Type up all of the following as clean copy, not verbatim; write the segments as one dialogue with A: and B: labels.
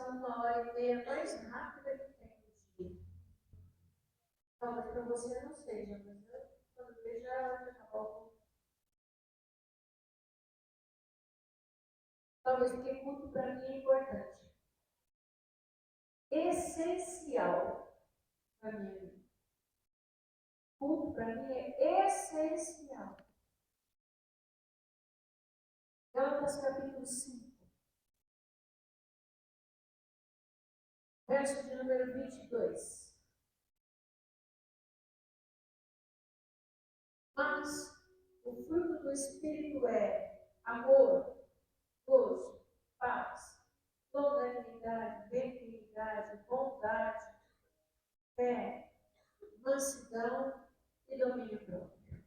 A: oração 1h30 mais rápida que tem no dia. Talvez para você não seja, mas eu, quando vejo, já acabou. Talvez porque culto para mim é importante. Essencial para mim. Culto para mim é essencial. Gálatas capítulo 5. Verso de número 22. Mas o fruto do Espírito é amor, gozo, paz, longanimidade, benignidade, bondade, fé, mansidão e domínio próprio.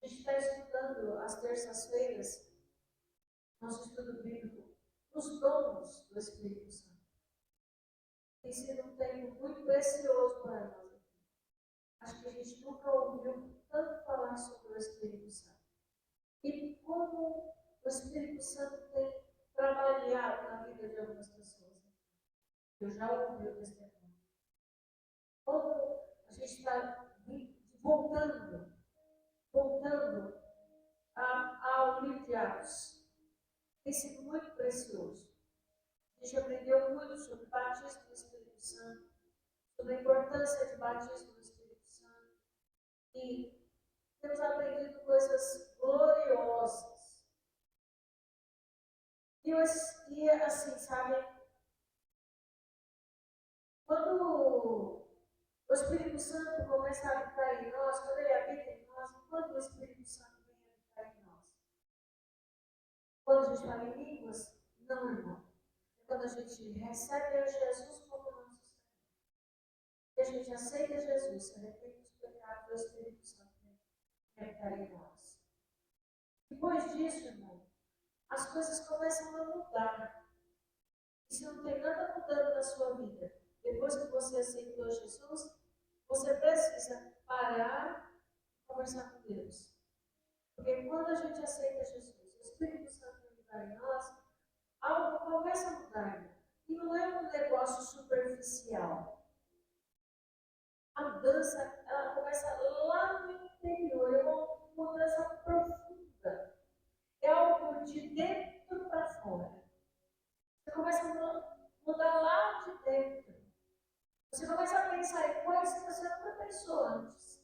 A: A gente está estudando às terças-feiras, nosso estudo bíblico, os dons do Espírito Santo. Tem sido um tempo muito precioso para nós. Acho que a gente nunca ouviu tanto falar sobre o Espírito Santo. E como o Espírito Santo tem trabalhado na vida de algumas pessoas. Eu já ouvi o testemunho. Como a gente está voltando ao livro de Atos. Tem sido muito precioso. A gente aprendeu muito sobre o batismo do Espírito Santo, sobre a importância de batismo do Espírito Santo. E temos aprendido coisas gloriosas. E assim, sabe, quando o Espírito Santo começa a habitar em nós, quando ele habita em nós, quando o Espírito Santo vem habitar em nós? Quando a gente fala em línguas, não, irmão. É quando a gente recebe a Jesus como nosso Senhor. E a gente aceita Jesus, se arrepende dos pecados do Espírito Santo vem habitar em nós. Depois disso, irmão, as coisas começam a mudar. E se não tem nada mudando na sua vida, depois que você aceitou Jesus, você precisa parar e conversar com Deus. Porque quando a gente aceita Jesus, o Espírito Santo vai em nós, algo começa a mudar. E não é um negócio superficial. A mudança, ela começa lá no interior, é uma mudança profunda. É algo de dentro para fora. Você começa a mudar lá de dentro. Você começa a pensar em coisas que você nunca pensou antes.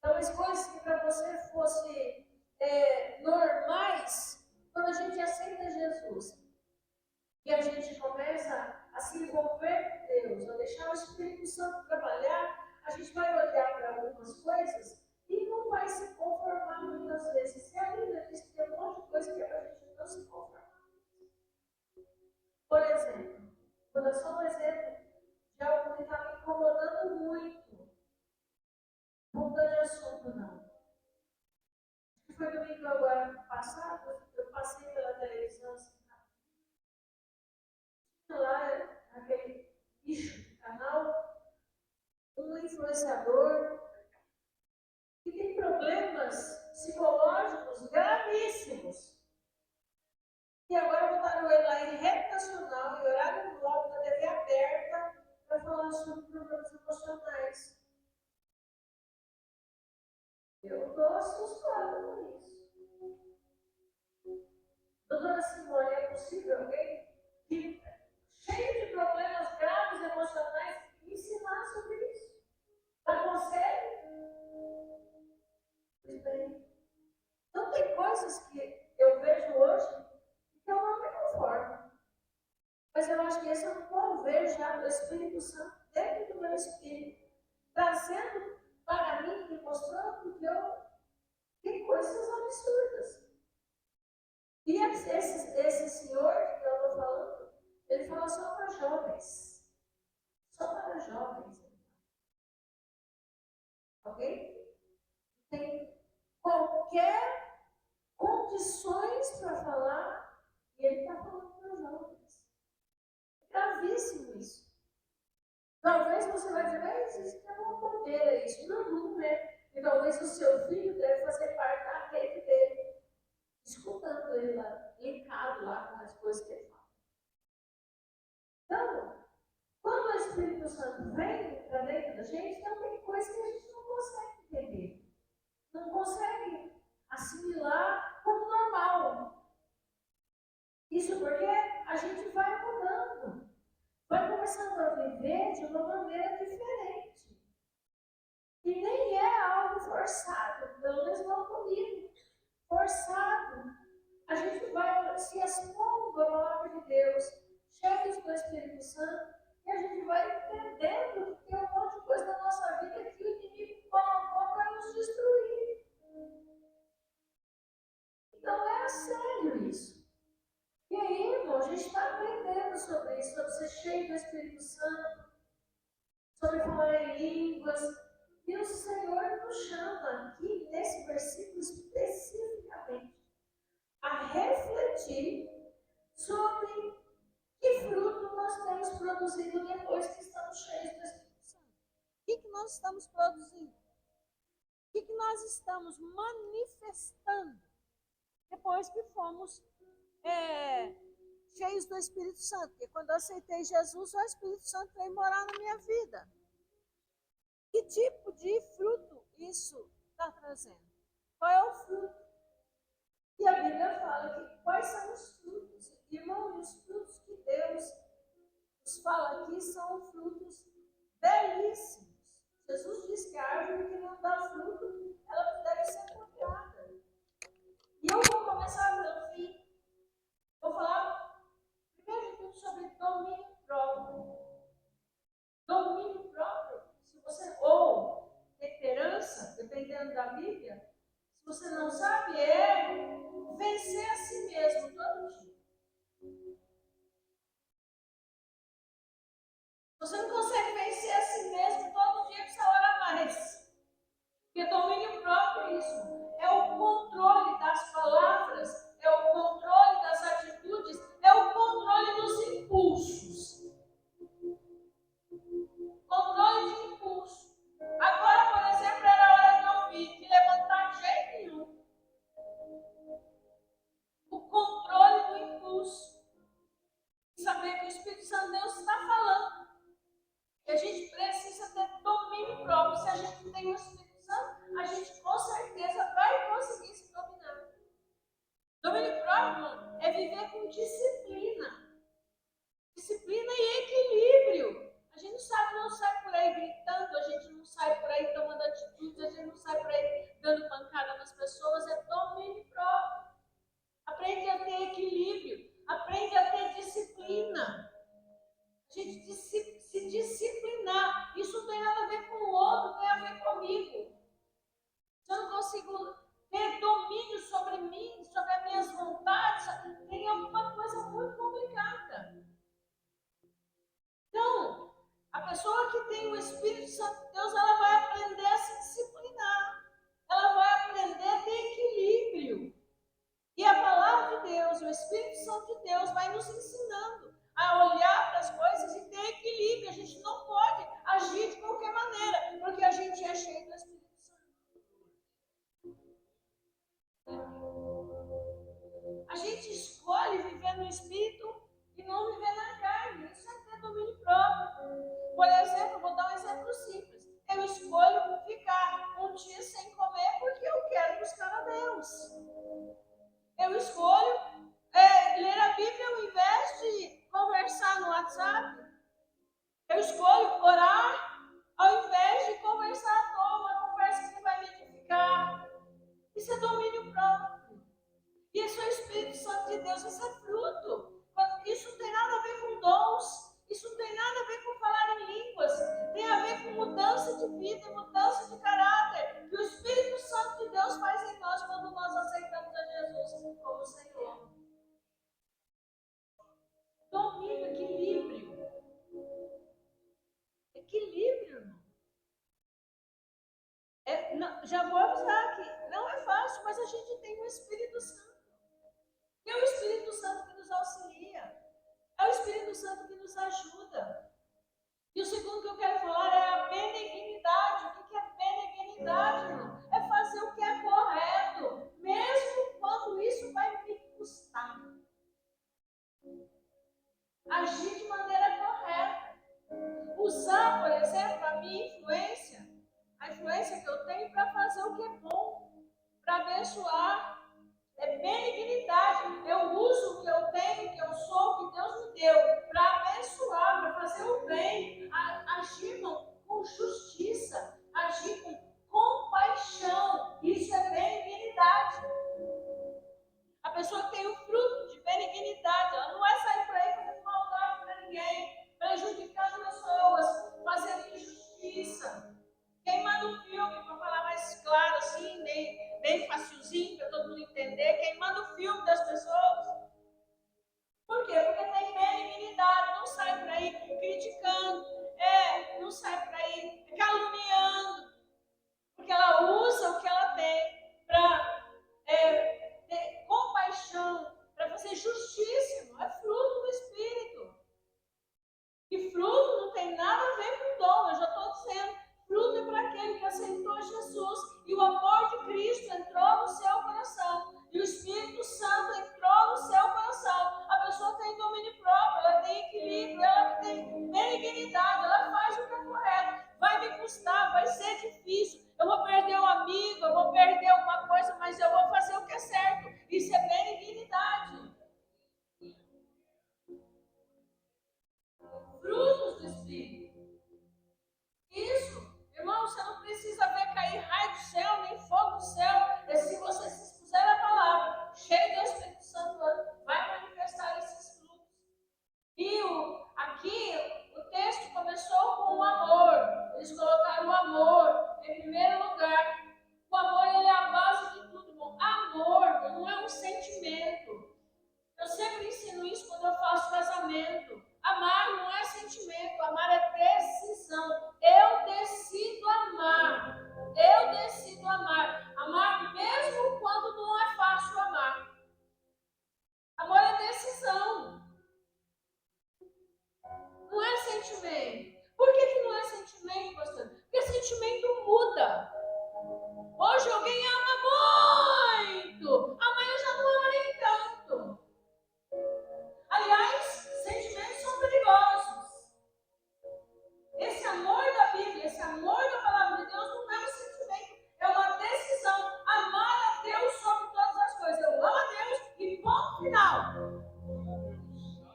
A: Talvez coisas que para você fossem normais, quando a gente aceita Jesus. E a gente começa a se envolver com Deus, a deixar o Espírito Santo trabalhar, a gente vai olhar para algumas coisas e não vai se conformar muitas vezes. E a Bíblia diz que tem um monte de coisa que é para a gente não se conformar. Por exemplo, vou dar só um exemplo de algo que está me incomodando muito. Não mudando de assunto, não. Acho que foi domingo agora passado, eu passei pela televisão assim, lá aquele bicho de canal, um influenciador que tem problemas psicológicos gravíssimos. E agora botaram ele lá em rede nacional, em horário nobre, na TV aberta, para falar sobre problemas emocionais. Eu estou assustada com isso. Doutora Simone, é possível alguém que, cheio de problemas graves emocionais, ensinar sobre isso? Ela consegue? Pois bem. Então tem coisas que eu vejo hoje que eu não me conformo. Mas eu acho que esse é um mover já do Espírito Santo dentro do meu espírito, trazendo para mim e mostrando que eu tenho coisas absurdas. E esse senhor que eu estou falando, ele fala só para jovens. Só para jovens. Ok? Tem qualquer condições para falar e ele está falando para jovens. É gravíssimo isso. Talvez você vai dizer, mas isso é uma bobeira, isso não é. E talvez o seu filho deve fazer parte da rede dele, escutando ele lá, linkado lá com as coisas que ele fala. Espírito Santo vem para dentro da gente, então tem coisa que a gente não consegue entender. Não consegue assimilar como normal. Isso porque a gente vai mudando. Vai começando a viver de uma maneira diferente. E nem é algo forçado, pelo menos não comigo. Forçado. A gente vai se expondo à palavra de Deus, cheios do Espírito Santo, e a gente vai entendendo que tem um monte de coisa na nossa vida que o inimigo colocou para nos destruir. Então é sério isso. E aí, irmão, a gente está aprendendo sobre isso, sobre ser cheio do Espírito Santo, sobre falar em línguas. E o Senhor nos chama aqui, nesse versículo especificamente, a refletir sobre que fruto nós temos produzido depois que estamos cheios do Espírito Santo. O que nós estamos produzindo? O que nós estamos manifestando depois que fomos cheios do Espírito Santo? Porque quando eu aceitei Jesus, o Espírito Santo veio morar na minha vida. Que tipo de fruto isso está trazendo? Qual é o fruto? E a Bíblia fala que quais são os frutos. Irmão, os frutos que Deus nos fala aqui são frutos belíssimos. Jesus diz que a árvore que não dá fruto, ela deve ser cortada. E eu vou começar pelo fim. Vou falar primeiro de tudo sobre domínio próprio. Domínio próprio, se você, ou temperança, dependendo da Bíblia, se você não sabe, é vencer a si mesmo todo dia. Você não consegue vencer a si mesmo todo dia, precisa orar mais. Porque domínio próprio é isso. É o controle das palavras, é o controle das atitudes, é o controle dos impulsos. Controle de impulso. Agora, por exemplo, era a hora que eu vi que levantar de jeito nenhum. O controle do impulso. Saber que o Espírito Santo de Deus está falando. E a gente precisa ter domínio próprio. Se a gente tem o Espírito Santo, a gente com certeza vai conseguir se dominar. Domínio próprio é viver com disciplina. Disciplina e equilíbrio. A gente não sai por aí gritando, a gente não sai por aí tomando atitudes, a gente não sai por aí dando pancada nas pessoas. É domínio próprio. Aprende a ter equilíbrio. Aprende a ter disciplina. A gente se disciplinar. Isso não tem nada a ver com o outro, tem a ver comigo. Se eu não consigo ter domínio sobre mim, sobre as minhas vontades, tem alguma coisa muito complicada. Então, a pessoa que tem o Espírito Santo de Deus, ela vai aprender a se disciplinar. Ela vai aprender a ter equilíbrio. E a palavra de Deus, o Espírito Santo de Deus vai nos ensinando a olhar para as coisas e ter equilíbrio. A gente não pode agir de qualquer maneira, porque a gente é cheio do Espírito Santo. A gente escolhe viver no Espírito e não viver na carne. Isso é ter domínio próprio. Por exemplo, vou dar um exemplo simples. Eu escolho ficar um dia sem comer porque eu quero buscar a Deus. Eu escolho ler a Bíblia ao invés de conversar no WhatsApp. Eu escolho orar ao invés de conversar à toa, uma conversa que vai me edificar. Isso é domínio próprio. E isso é o Espírito Santo de Deus, isso é fruto. Isso não tem nada a ver com dons, isso não tem nada a ver com falar em línguas, tem a ver com mudança de vida, mudança de caráter, que o Espírito Santo de Deus faz em nós quando nós aceitamos a Jesus como Senhor. Domínio, equilíbrio. Equilíbrio, irmão. Já vou avisar que não é fácil, mas a gente tem o Espírito Santo. E é o Espírito Santo que nos auxilia. É o Espírito Santo que nos ajuda. E o segundo que eu quero falar é a benignidade. O que é benignidade, irmão? É fazer o que é correto, mesmo quando isso vai me custar. Agir de maneira correta. Usar que é bom, para abençoar. É benignidade. Eu uso o que eu tenho, o que eu sou, o que Deus me deu, para abençoar, para fazer o bem, agir com justiça, agir com compaixão. Isso é benignidade. A pessoa que tem o fruto de benignidade, ela não vai sair por aí fazendo maldade para ninguém, prejudicando pessoas, fazendo injustiça. Queimando filme, para falar mais claro assim, bem facilzinho, para todo mundo entender, queimando o filme das pessoas. Por quê? Porque tem benignidade, não sai por aí criticando, não sai por aí caluniando, porque ela usa o que ela tem para ter compaixão, para fazer justiça, irmão. É fruto do Espírito. E fruto não tem nada a ver com dom, eu já estou dizendo. Fruto é para aquele que aceitou Jesus e o amor de Cristo entrou no seu coração e o Espírito Santo entrou no seu coração. A pessoa tem domínio próprio, ela tem equilíbrio, ela tem benignidade, ela faz o que é correto. Vai me custar, vai ser difícil, eu vou perder um amigo, eu vou perder alguma coisa, mas eu vou fazer o que é certo. Isso é benignidade. Frutos do Espírito. Isso, irmão, você não precisa ver cair raio do céu, nem fogo do céu. Se você se expuser a palavra, cheio do Espírito Santo, vai manifestar esses frutos. E aqui, o texto começou com o amor. Eles colocaram o amor em primeiro lugar. O amor, ele é a base de tudo, irmão. Amor não é um sentimento. Eu sempre ensino isso quando eu faço casamento. Amar não é sentimento, amar é decisão. Eu decido amar. Eu decido amar. Amar mesmo quando não é fácil amar. Amor é decisão. Não é sentimento. Por que não é sentimento, pastor? Porque sentimento muda. Hoje alguém ama muito. Amanhã eu já não amo nem tanto. Aliás, sentimentos são perigosos. Esse amor da Bíblia, esse amor da palavra de Deus não é um sentimento, é uma decisão. Amar a Deus sobre todas as coisas. Eu amo a Deus e ponto final.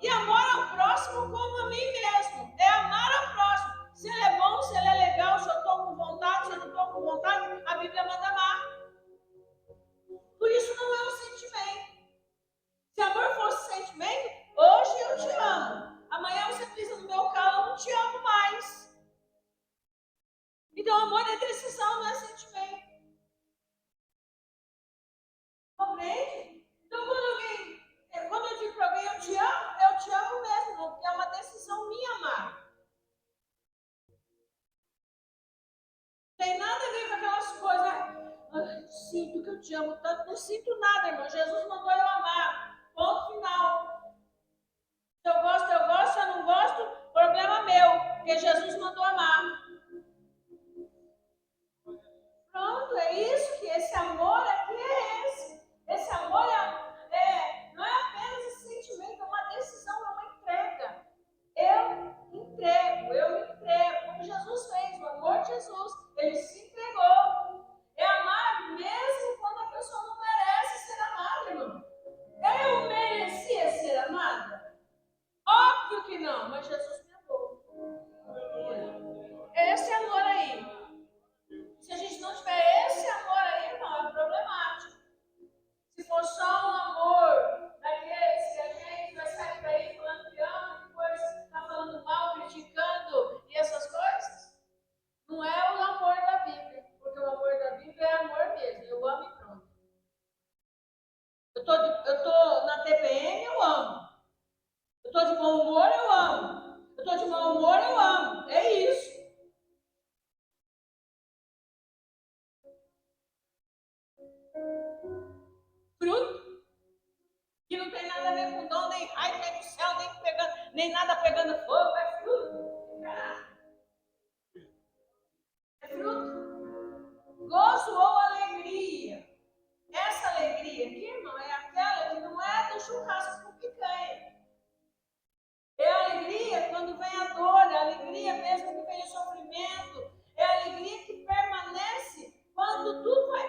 A: E amar ao próximo como a mim mesmo. É amar ao próximo. Se ele é bom, se ele é legal, se eu estou com vontade, se eu não estou com vontade, a Bíblia manda amar. Por isso não é um sentimento. Se amor fosse sentimento, hoje eu te amo. Amanhã você pisa no meu carro, eu não te amo mais. Então, amor é decisão, não é sentimento. Compreende? Então, quando eu digo para alguém eu te amo mesmo, porque é uma decisão minha amar. Tem nada a ver com aquelas coisas, sinto que eu te amo tanto, não sinto nada, irmão. Jesus mandou eu amar. Ponto final. Se eu gosto, se eu não gosto, problema meu, porque Jesus mandou amar. Pronto, é isso que esse amor aqui é esse. Esse amor não é apenas esse sentimento, é uma decisão, é uma entrega. Eu entrego, como Jesus fez, o amor de Jesus, ele se entregou. É amar mesmo quando a pessoa não merece ser amada, irmão. Eu merecia ser amada? Óbvio que não, mas Jesus me amou. Esse amor aí. Se a gente não tiver esse amor aí, irmão, é problemático. Se for só um amor daqueles que a gente vai sair por aí falando que ama, depois está falando mal, criticando e essas coisas, não é o amor da Bíblia. Porque o amor da Bíblia é amor mesmo. Eu amo e pronto. Eu tô na TPM, eu amo. Eu tô de bom humor, eu amo. Eu tô de mau humor, eu amo. É isso. Fruto que não tem nada a ver com dom, nem raio, nem do céu, nem nada pegando fogo, é fruto. É fruto. Gozo ou alegria. Essa alegria aqui, irmão, é aquela que não é do churrasco com picanha. É a alegria quando vem a dor, é a alegria mesmo que vem o sofrimento, é a alegria que permanece quando tudo vai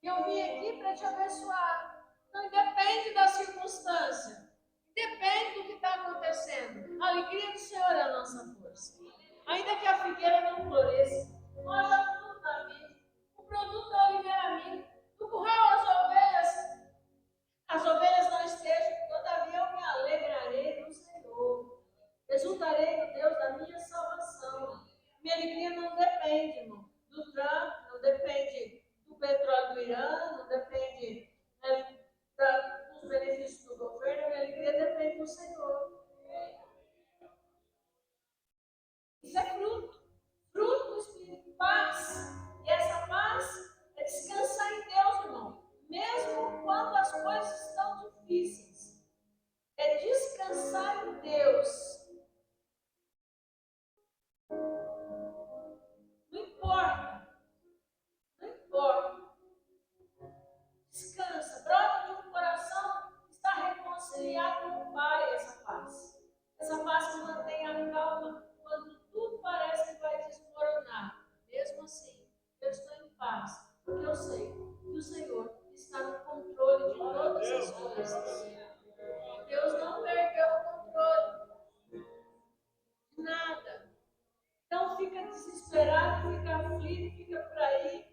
A: E eu vim aqui para te abençoar. Não depende da circunstância. Depende do que está acontecendo. A alegria do Senhor é a nossa força. Ainda que a figueira não floresça, nós já tudo na vida. O produto da oliveira minha. Do curral as ovelhas não estejam, todavia eu me alegrarei no Senhor. Exultarei no Deus da minha salvação. Minha alegria não depende, irmão, do Trump, não depende do petróleo do Irã, não depende dos benefícios do governo, minha alegria depende do Senhor. Isso é fruto do Espírito, paz. E essa paz é descansar em Deus, irmão, mesmo quando as coisas estão difíceis. É descansar em Deus. Não importa. Não importa. Descansa. Brota de um coração que está reconciliado com o Pai, essa paz. Essa paz que mantém a calma quando tudo parece que vai desmoronar. Mesmo assim, eu estou em paz, porque eu sei que o Senhor está no controle de todas as coisas. Deus não perdeu o controle de nada. Então fica desesperado, fica aflito, fica por aí,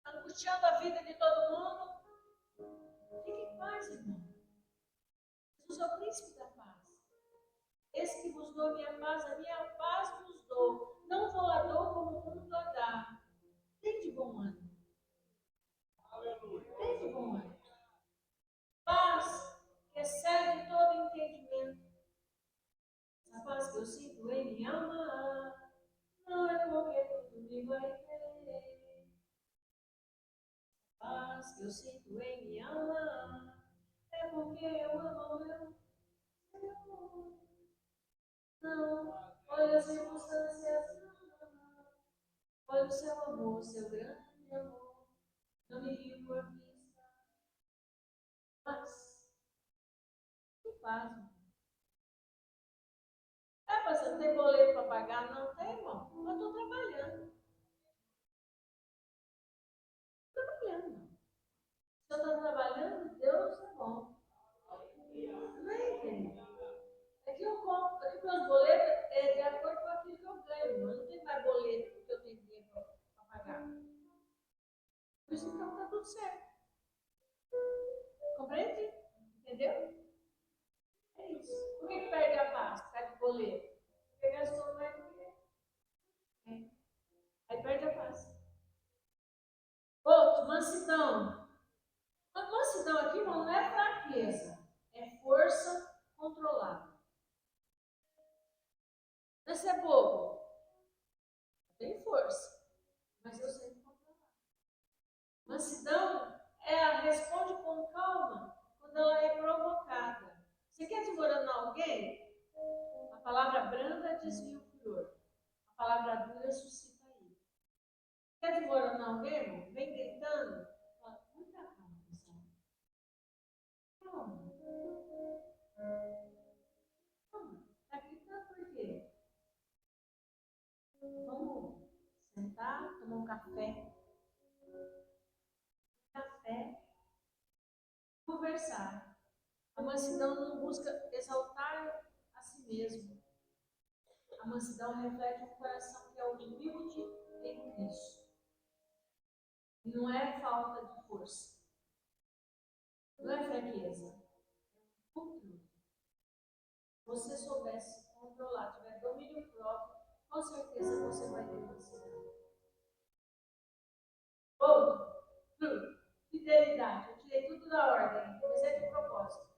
A: angustiando a vida de todo mundo. Fique em paz, irmão. Jesus é o príncipe da paz. Esse que vos dou minha paz vos dou. Não vou a dor como o mundo a dá. Tem de bom ânimo. Tem de bom ânimo. Paz que excede todo entendimento. Essa paz que eu sinto em minha alma, não é porque tudo me vai bem. Paz que eu sinto em minha alma, é porque eu amo meu Senhor. Não, olha as circunstâncias, não. Olha o seu amor, seu grande amor. Não me rio por vista. Paz. Que paz, irmão. Você não tem boleto para pagar? Não tem, irmão? Eu estou trabalhando. Trabalhando. Se eu estou trabalhando, Deus é bom. Não entende? É que eu compro, é que meus boletos é de acordo com aquilo que eu ganho, irmão. Eu não tenho mais boleto porque eu tenho dinheiro para pagar. Por isso então está tudo certo. Compreende? Entendeu? É isso. Por que perde a paz? Por causa de boleto. Porque gastou mais do que. Aí perde a paz. Outro, mansidão. A mansidão aqui, irmão, não é fraqueza, é força controlada. Não é ser bobo. Tem força, mas eu sei controlar. Mansidão responde com calma quando ela é provocada. Você quer desmoronar alguém? A palavra branda desvia o furor. A palavra dura suscita ira. Quer desmoronar alguém, irmão? Vem gritando. Fala, muita calma, pessoal. Calma. Calma. Está gritando por quê? Vamos sentar, tomar um café. Conversar. A mansidão não busca exaltar a si mesmo. A mansidão reflete um coração que é humilde em Cristo. Não é falta de força. Não é fraqueza. É controle. Se você soubesse controlar, tiver domínio próprio, com certeza você vai ter mansidão. Outro, fidelidade. Eu tirei tudo da ordem, comecei de propósito.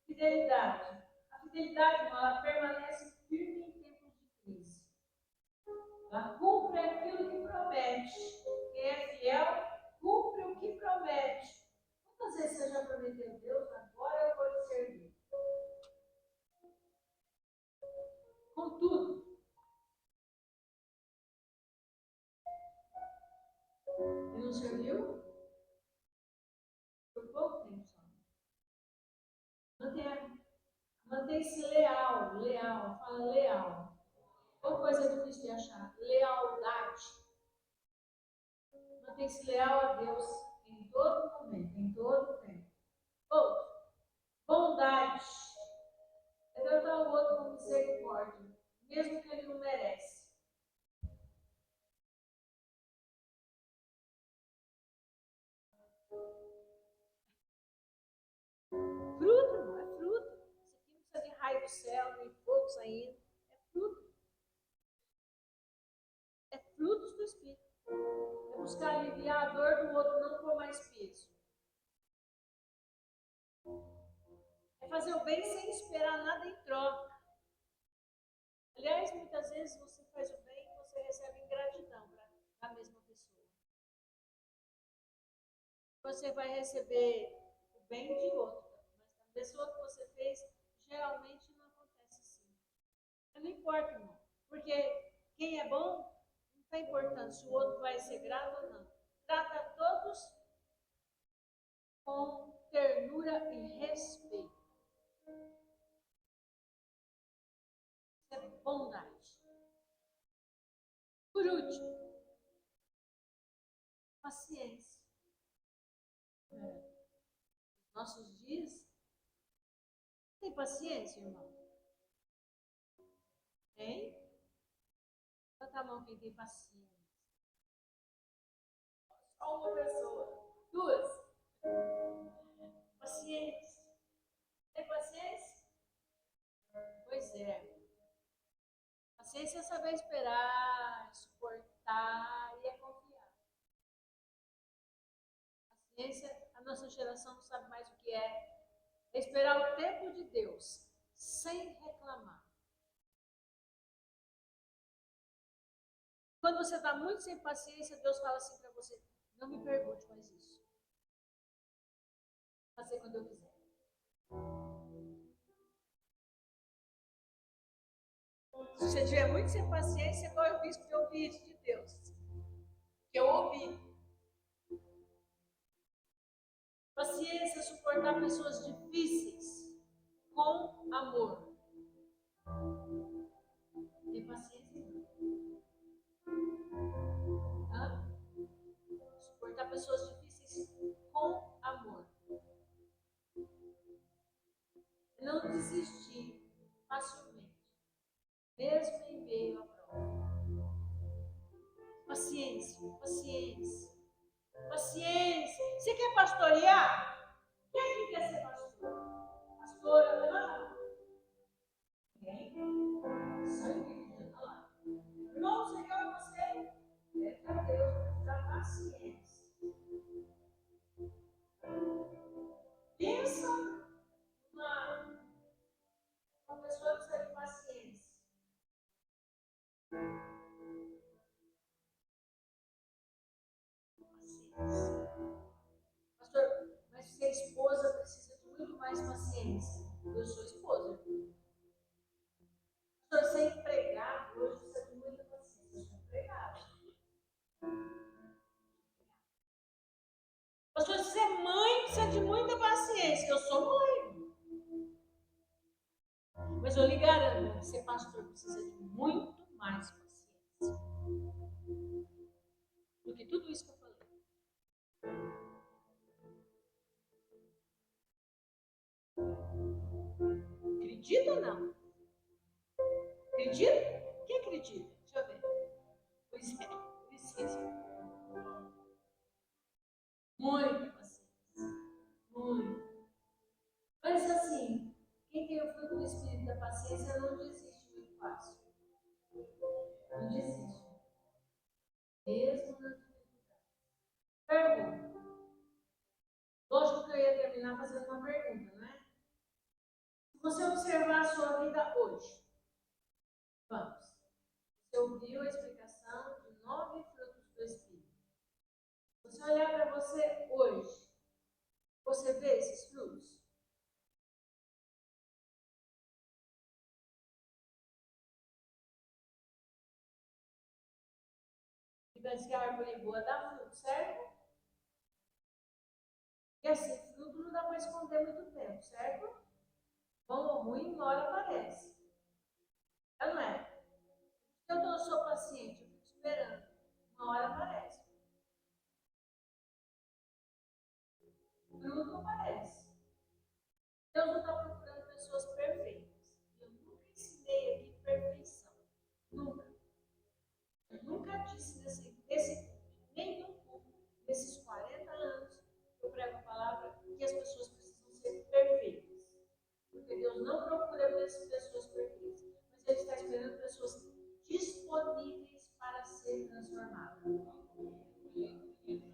A: Fidelidade. A fidelidade, ela permanece firme em tempos de crise. Ela cumpre aquilo que promete. Quem é fiel, cumpre o que promete. Quantas vezes você já prometeu, Deus, agora eu vou te servir? Contudo, ele não serviu por pouco tempo só. Mantenha-se leal, fala leal. Uma coisa difícil de achar, lealdade. Mantém-se leal a Deus em todo momento, em todo tempo. Outro, bondade. É tratar o outro com misericórdia, mesmo que ele não merece. Fruto, não é fruto. Isso aqui não precisa de raio do céu, nem fogo saindo. É fruto. É frutos do Espírito. É buscar aliviar a dor do outro, não por mais peso. É fazer o bem sem esperar nada em troca. Aliás, muitas vezes você faz o bem e você recebe ingratidão da mesma pessoa. Você vai receber o bem de outra, mas da pessoa que você fez, geralmente não acontece assim. Não importa, não. Porque quem é bom, não está importando se o outro vai ser grato ou não. Trata todos com ternura e respeito. Isso é bondade. Por último, paciência. Nossos dias, tem paciência, irmão? Tem? Levanta a mão quem tem paciência. Só uma pessoa. Duas. Paciência. Tem paciência? Pois é. Paciência é saber esperar, suportar e é confiar. Paciência, a nossa geração não sabe mais o que é. É esperar o tempo de Deus, sem reclamar. Quando você está muito sem paciência, Deus fala assim para você: não me pergunte mais isso. Vou fazer quando eu quiser. Se você tiver muito sem paciência, igual eu fiz porque eu ouvi isso de Deus. Que eu ouvi. Paciência é suportar pessoas difíceis com amor. Tem paciência? Hã? Suportar pessoas difíceis com amor. Não desistir facilmente, mesmo em meio à prova. Paciência, paciência, paciência. Você quer pastorear? Quem é que quer ser pastor? Pastora, levanta. Quem? Sangue, olha lá. Irmão, Senhor, você. Pede a Deus para paciência. Pensa uma pessoa que precisa de paciência. Pastor, mas se a esposa precisa de muito mais paciência, eu sou esposa. Pastor, ser empregado hoje precisa de muita paciência. Eu sou empregado. Pastor, ser mãe precisa de muita paciência. Eu sou mãe. Mas eu lhe garanto que ser pastor precisa de muito mais paciência do que tudo isso que eu falei. Acredita ou não? Acredita? Quem acredita? Deixa eu ver. Pois é, precisa. Muita paciência. Muito. Mas assim, quem tem o fruto do Espírito da paciência não desiste muito fácil. Não desiste. Mesmo na dificuldade. Pergunta. Lógico que eu ia terminar fazendo uma pergunta, não é? Se você observar a sua vida hoje, vamos. Você ouviu a explicação de 9 frutos do Espírito. Se você olhar para você hoje, você vê esses frutos? Diz que a árvore boa dá fruto, certo? E assim, fruto não dá para esconder muito tempo, certo? Bom ou ruim, uma hora aparece. Não é? Eu sou paciente, eu fico esperando. Uma hora aparece.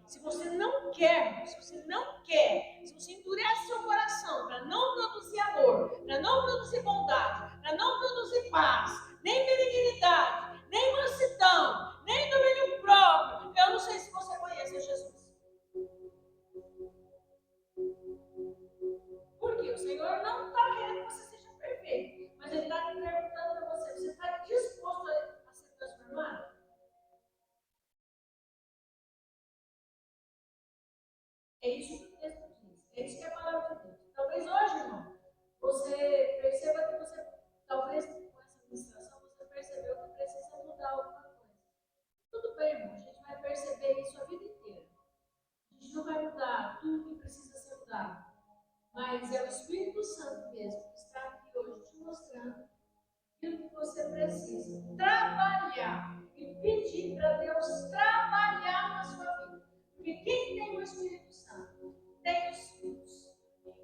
A: Se você não quer, se você endurece seu coração para não produzir amor, para não produzir bondade, para não produzir paz, nem benignidade, nem mansidão, nem domínio próprio, eu não sei se você conhece Jesus. Porque o Senhor não está querendo que você seja perfeito, mas Ele está perguntando para você, você está disposto a ser transformado? É isso que o texto diz. É isso que é a palavra de Deus. Talvez hoje, irmão, você perceba que você, talvez com essa ministração, você percebeu que precisa mudar alguma coisa. Tudo bem, irmão, a gente vai perceber isso a vida inteira. A gente não vai mudar tudo que precisa ser mudado. Mas é o Espírito Santo mesmo que está aqui hoje te mostrando aquilo que você precisa trabalhar e pedir para Deus trabalhar na sua vida. Porque quem tem o Espírito Santo tem os frutos,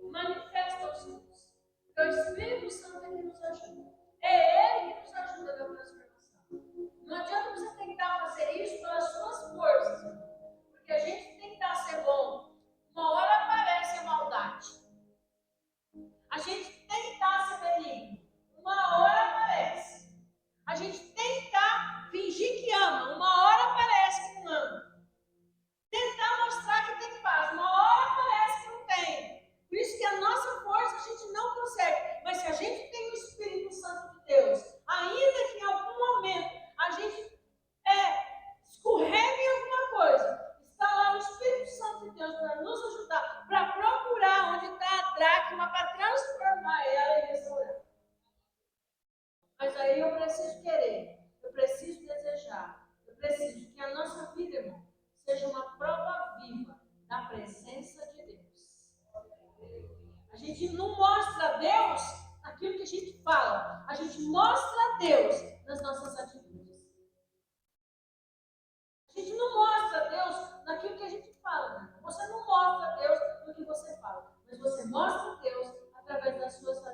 A: manifesta os frutos. Então, o Espírito Santo é que nos ajuda. É Ele que nos ajuda na transformação. Não adianta você tentar fazer isso pelas suas forças, porque a gente tentar ser bom, uma hora aparece a maldade. A gente tentar ser benigno, uma hora aparece. A gente tentar fingir que ama, uma hora aparece que não ama. Tentar mostrar que tem paz, uma hora parece que não tem. Por isso que a nossa força a gente não consegue. Mas se a gente tem o Espírito Santo de Deus, ainda que em algum momento a gente escorregue em alguma coisa, está lá o Espírito Santo de Deus para nos ajudar, para procurar onde está a dracma, para transformar ela e restaurar. Mas aí eu preciso querer, eu preciso desejar, eu preciso que a nossa vida, irmão, seja uma prova viva da presença de Deus. A gente não mostra a Deus naquilo que a gente fala, a gente mostra a Deus nas nossas atitudes. A gente não mostra a Deus naquilo que a gente fala, né? Você não mostra a Deus no que você fala, mas você mostra a Deus através das suas atitudes.